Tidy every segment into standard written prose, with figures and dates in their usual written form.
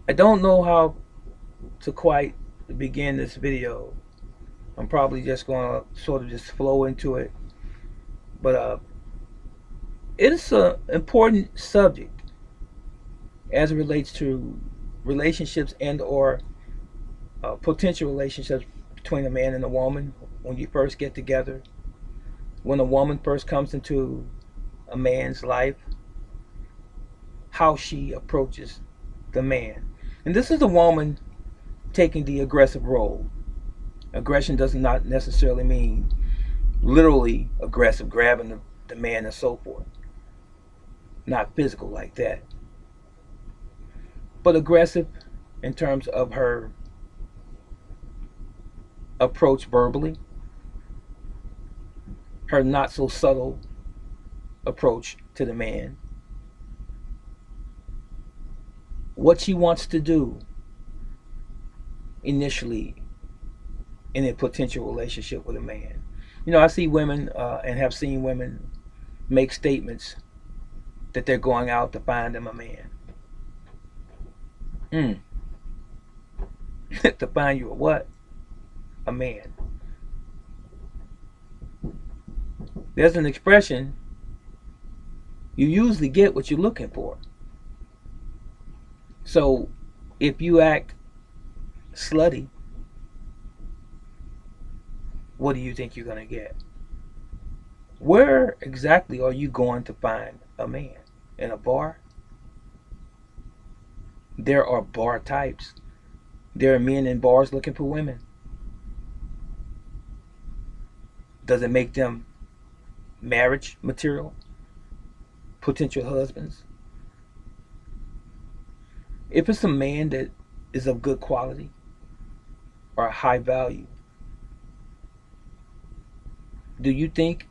I don't know how to quite begin this video. I'm probably just going to sort of just flow into it. But it's an important subject as it relates to relationships and or potential relationships between a man and a woman when you first get together. When a woman first comes into a man's life, how she approaches the man. And this is the woman taking the aggressive role. Aggression does not necessarily mean literally aggressive, grabbing the man and so forth. Not physical like that. But aggressive in terms of her approach verbally, her not so subtle approach to the man, what she wants to do initially in a potential relationship with a man. You know, I see women and have seen women make statements that they're going out to find them a man. Mm. To find you a what? A man. There's an expression, you usually get what you're looking for. So if you act slutty, what do you think you're going to get? Where exactly are you going to find a man? In a bar? There are bar types. There are men in bars looking for women. Does it make them marriage material? Potential husbands? If it's a man that is of good quality or high value, do you think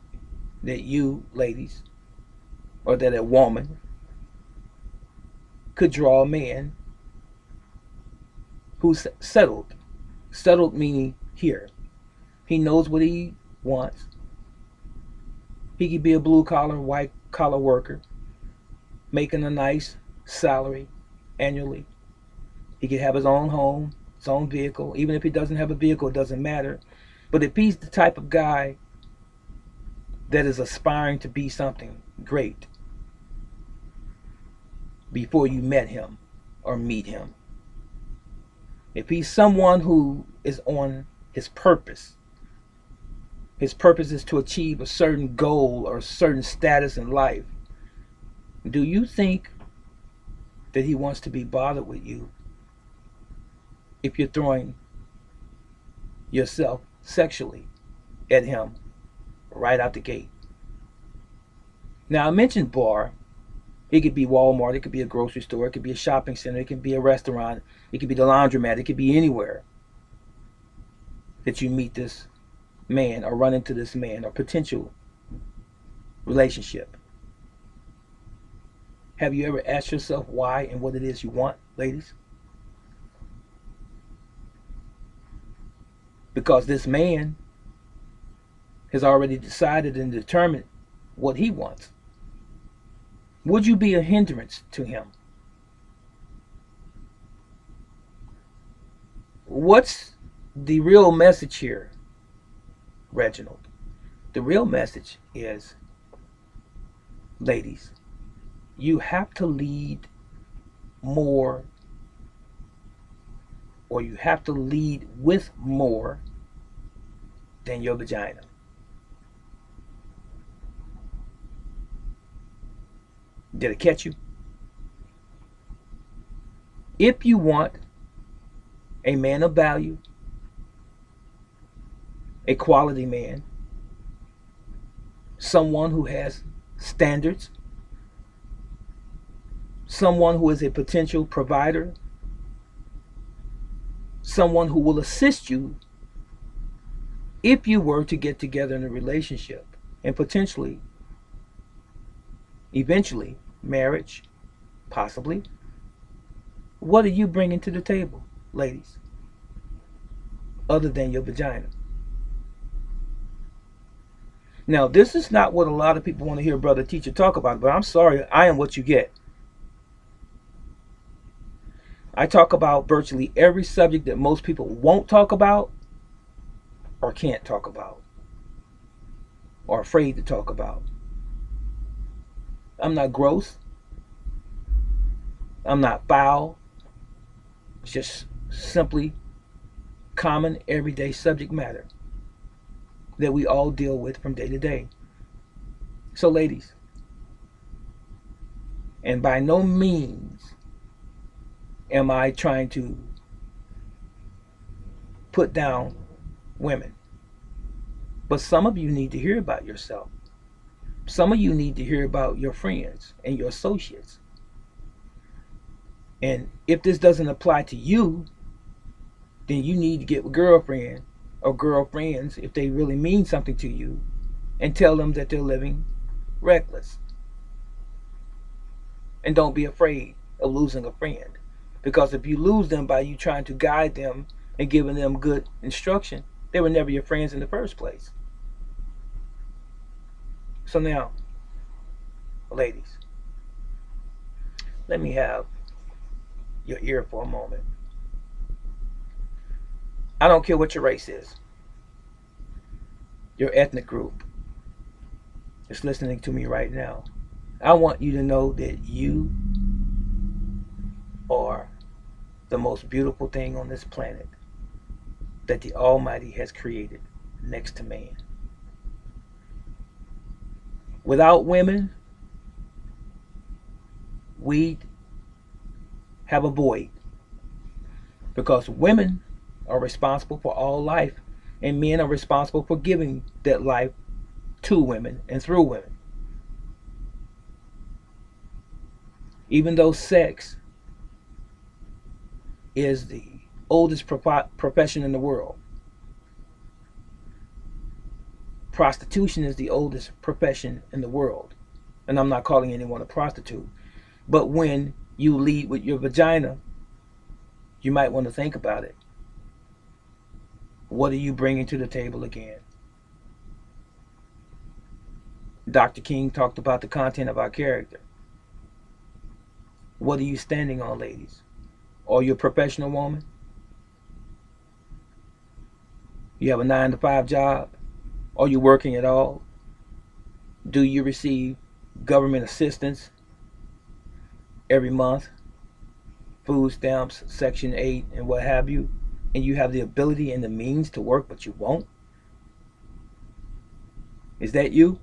that you, ladies, or that a woman could draw a man who's settled? Settled meaning here. He knows what he wants. He could be a blue collar, white collar worker, making a nice salary annually. He could have his own home, his own vehicle. Even if he doesn't have a vehicle, it doesn't matter. But if he's the type of guy that is aspiring to be something great before you met him or meet him, if he's someone who is on his purpose is to achieve a certain goal or a certain status in life, do you think that he wants to be bothered with you if you're throwing yourself sexually at him right out the gate? Now, I mentioned bar. It could be Walmart, it could be a grocery store, it could be a shopping center, it could be a restaurant, it could be the laundromat, it could be anywhere that you meet this man or run into this man or potential relationship. Have you ever asked yourself why and what it is you want, ladies? Because this man has already decided and determined what he wants. Would you be a hindrance to him? What's the real message here, Reginald? The real message is, ladies, you have to lead more, or you have to lead with more than your vagina. Did it catch you? If you want a man of value, a quality man, someone who has standards, someone who is a potential provider, someone who will assist you if you were to get together in a relationship and potentially, eventually, marriage, possibly. What are you bringing to the table, ladies, other than your vagina? Now, this is not what a lot of people want to hear brother teacher talk about, but I'm sorry, I am what you get. I talk about virtually every subject that most people won't talk about or can't talk about or afraid to talk about. I'm not gross. I'm not foul. It's just simply common everyday subject matter that we all deal with from day to day. So, ladies, and by no means am I trying to put down women, but some of you need to hear about yourself. Some of you need to hear about your friends and your associates. And if this doesn't apply to you, then you need to get a girlfriend or girlfriends if they really mean something to you and tell them that they're living reckless. And don't be afraid of losing a friend. Because if you lose them by you trying to guide them and giving them good instruction, they were never your friends in the first place. So now, ladies, let me have your ear for a moment. I don't care what your race is, your ethnic group is listening to me right now. I want you to know that you are the most beautiful thing on this planet that the Almighty has created next to man. Without women, we'd have a void because women are responsible for all life and men are responsible for giving that life to women and through women. Even though sex is the oldest profession in the world, prostitution is the oldest profession in the world. And I'm not calling anyone a prostitute. But when you lead with your vagina, you might want to think about it. What are you bringing to the table again? Dr. King talked about the content of our character. What are you standing on, ladies? Are you a professional woman? You have a 9-to-5 job? Are you working at all? Do you receive government assistance every month? Food stamps, Section 8, and what have you? And you have the ability and the means to work, but you won't? Is that you?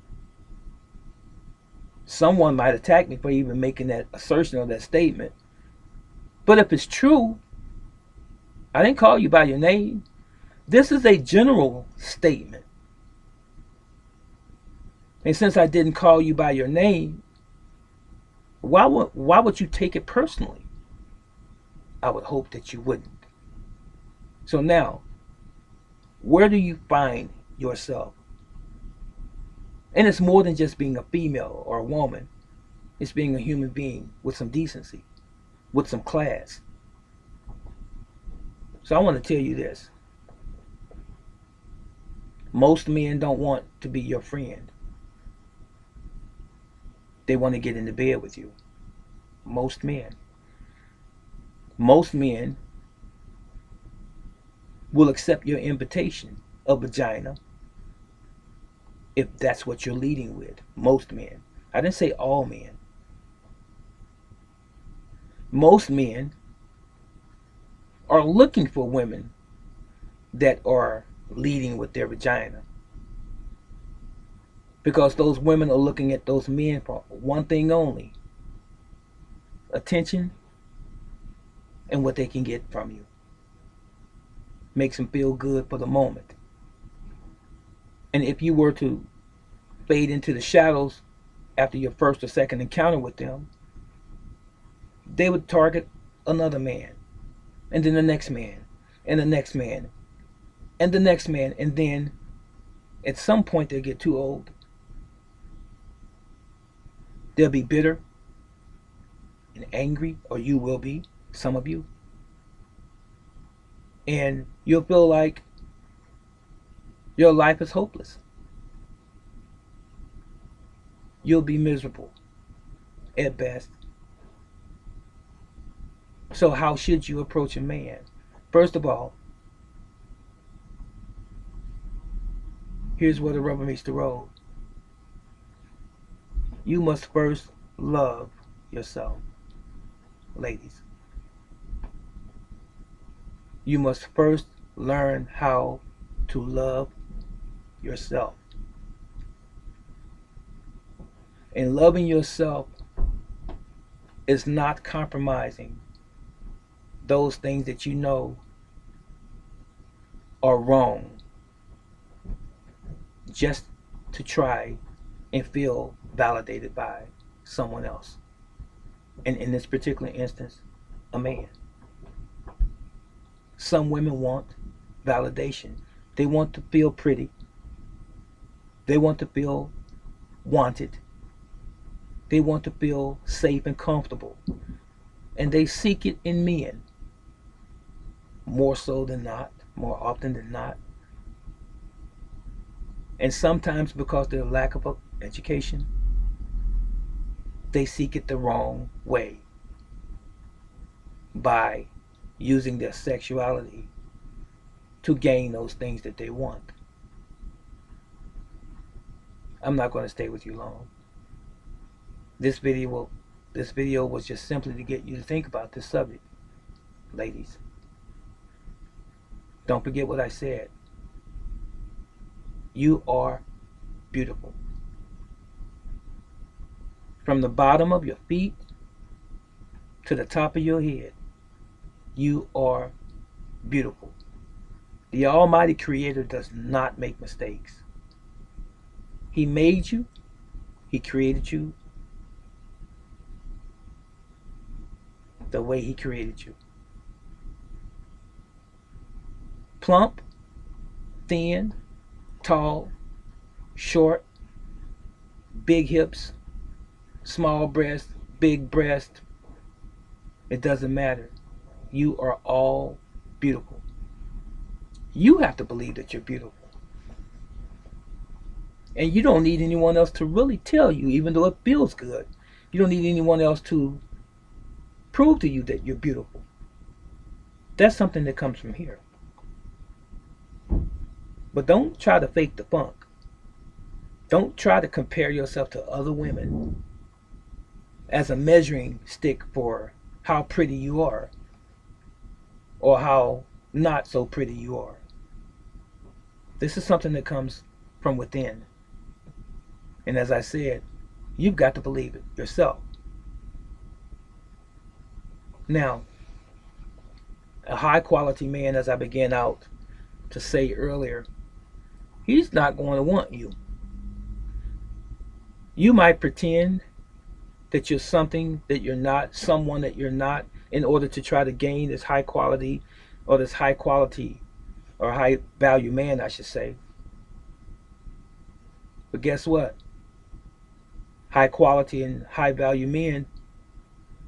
Someone might attack me for even making that assertion or that statement. But if it's true, I didn't call you by your name. This is a general statement. And since I didn't call you by your name, why would you take it personally? I would hope that you wouldn't. So now, where do you find yourself? And it's more than just being a female or a woman. It's being a human being with some decency, with some class. So I want to tell you this. Most men don't want to be your friend. They want to get into bed with you. Most men. Most men will accept your invitation of vagina if that's what you're leading with. Most men. I didn't say all men. Most men are looking for women that are leading with their vagina, because those women are looking at those men for one thing only: attention and what they can get from you. Makes them feel good for the moment. And if you were to fade into the shadows after your first or second encounter with them, they would target another man, and then the next man, and the next man, and the next man, and then at some point they'll get too old. They'll be bitter and angry, or you will be, some of you. And you'll feel like your life is hopeless. You'll be miserable at best. So how should you approach a man? First of all, here's where the rubber meets the road. You must first love yourself, ladies. You must first learn how to love yourself. And loving yourself is not compromising those things that you know are wrong just to try and feel validated by someone else. And in this particular instance, a man. Some women want validation. They want to feel pretty. They want to feel wanted. They want to feel safe and comfortable. And they seek it in men more so than not, more often than not. And sometimes because of their lack of education, they seek it the wrong way by using their sexuality to gain those things that they want. I'm not going to stay with you long. This video was just simply to get you to think about this subject, ladies. Don't forget what I said. You are beautiful. From the bottom of your feet to the top of your head, you are beautiful. The Almighty Creator does not make mistakes. He made you. He created you the way He created you. Plump, thin, tall, short, big hips, small breast, big breast. It doesn't matter. You are all beautiful. You have to believe that you're beautiful. And you don't need anyone else to really tell you, even though it feels good. You don't need anyone else to prove to you that you're beautiful. That's something that comes from here. But don't try to fake the funk. Don't try to compare yourself to other women as a measuring stick for how pretty you are or how not so pretty you are. This is something that comes from within. And as I said, you've got to believe it yourself. Now, a high quality man, as I began out to say earlier, he's not going to want you. You might pretend that you're something that you're not, someone that you're not, in order to try to gain this high quality or high value man, I should say. But guess what? High quality and high value men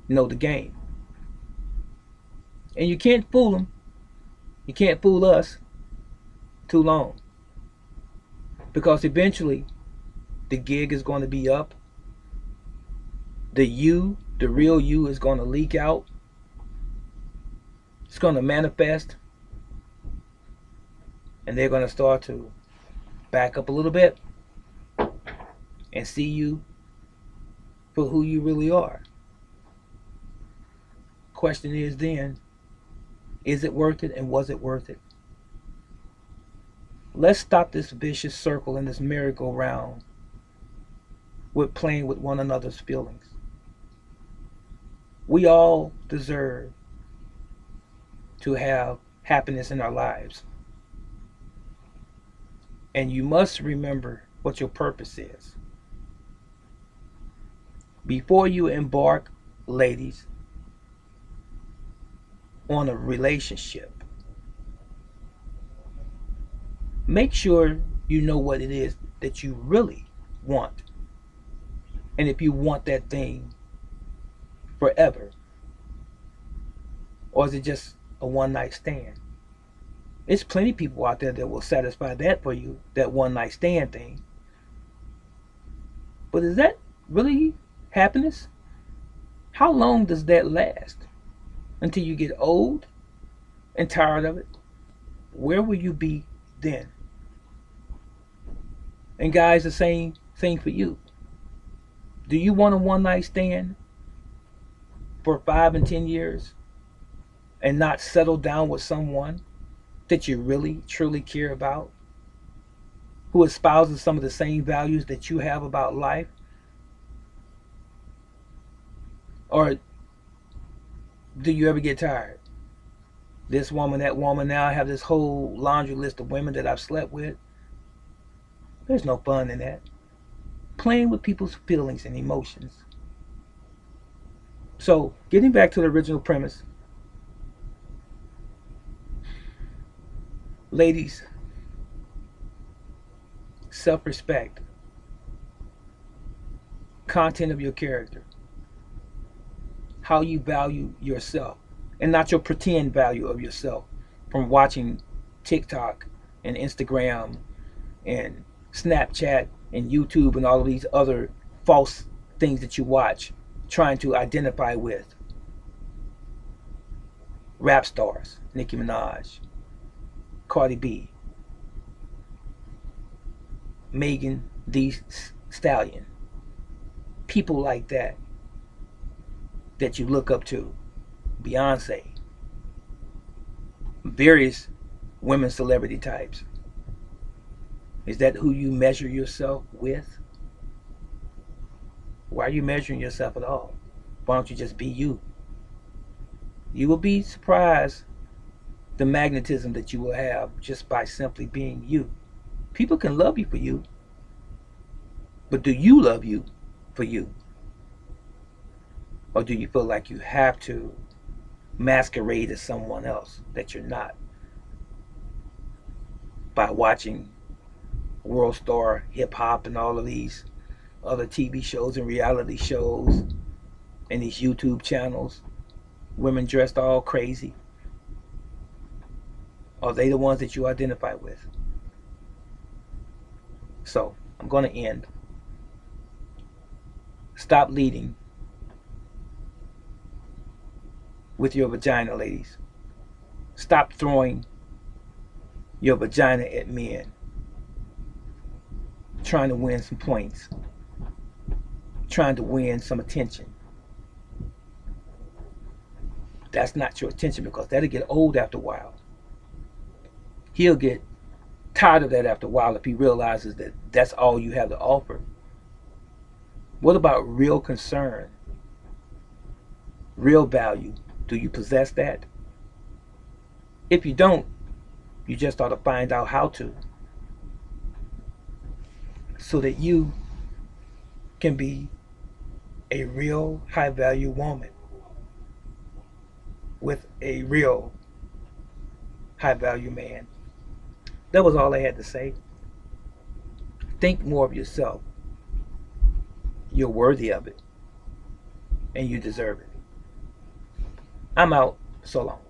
know the game. And you can't fool them. You can't fool us too long. Because eventually the gig is going to be up. The real you is going to leak out. It's going to manifest. And they're going to start to back up a little bit and see you for who you really are. Question is then, is it worth it, and was it worth it? Let's stop this vicious circle and this merry-go-round with playing with one another's feelings. We all deserve to have happiness in our lives. And you must remember what your purpose is. Before you embark, ladies, on a relationship, make sure you know what it is that you really want. And if you want that thing forever, or is it just a one night stand? There's plenty of people out there that will satisfy that for you, that one night stand thing. But is that really happiness? How long does that last? until you get old and tired of it, where will you be then? And guys, the same thing for you. Do you want a one night stand for 5 and 10 years and not settle down with someone that you really truly care about, who espouses some of the same values that you have about life? Or do you ever get tired? This woman, that woman, now I have this whole laundry list of women that I've slept with. There's no fun in that. Playing with people's feelings and emotions. So, getting back to the original premise, ladies, self respect, content of your character, how you value yourself, and not your pretend value of yourself from watching TikTok and Instagram and Snapchat and YouTube and all of these other false things that you watch, trying to identify with rap stars, Nicki Minaj, Cardi B, Megan Thee Stallion, people like that that you look up to, Beyonce, various women celebrity types. Is that who you measure yourself with? Why are you measuring yourself at all? Why don't you just be you? You will be surprised the magnetism that you will have just by simply being you. People can love you for you, but do you love you for you? Or do you feel like you have to masquerade as someone else that you're not by watching World Star Hip Hop and all of these other TV shows and reality shows and these YouTube channels, women dressed all crazy? Are they the ones that you identify with? So, I'm going to end. Stop leading with your vagina, ladies. Stop throwing your vagina at men, trying to win some points, trying to win some attention. That's not your attention, because that'll get old after a while. He'll get tired of that after a while if he realizes that that's all you have to offer. What about real concern, real value? Do you possess that? If you don't, you just ought to find out how to, so that you can be a real high value woman with a real high value man. That was all I had to say. Think more of yourself. You're worthy of it, and you deserve it. I'm out. So long.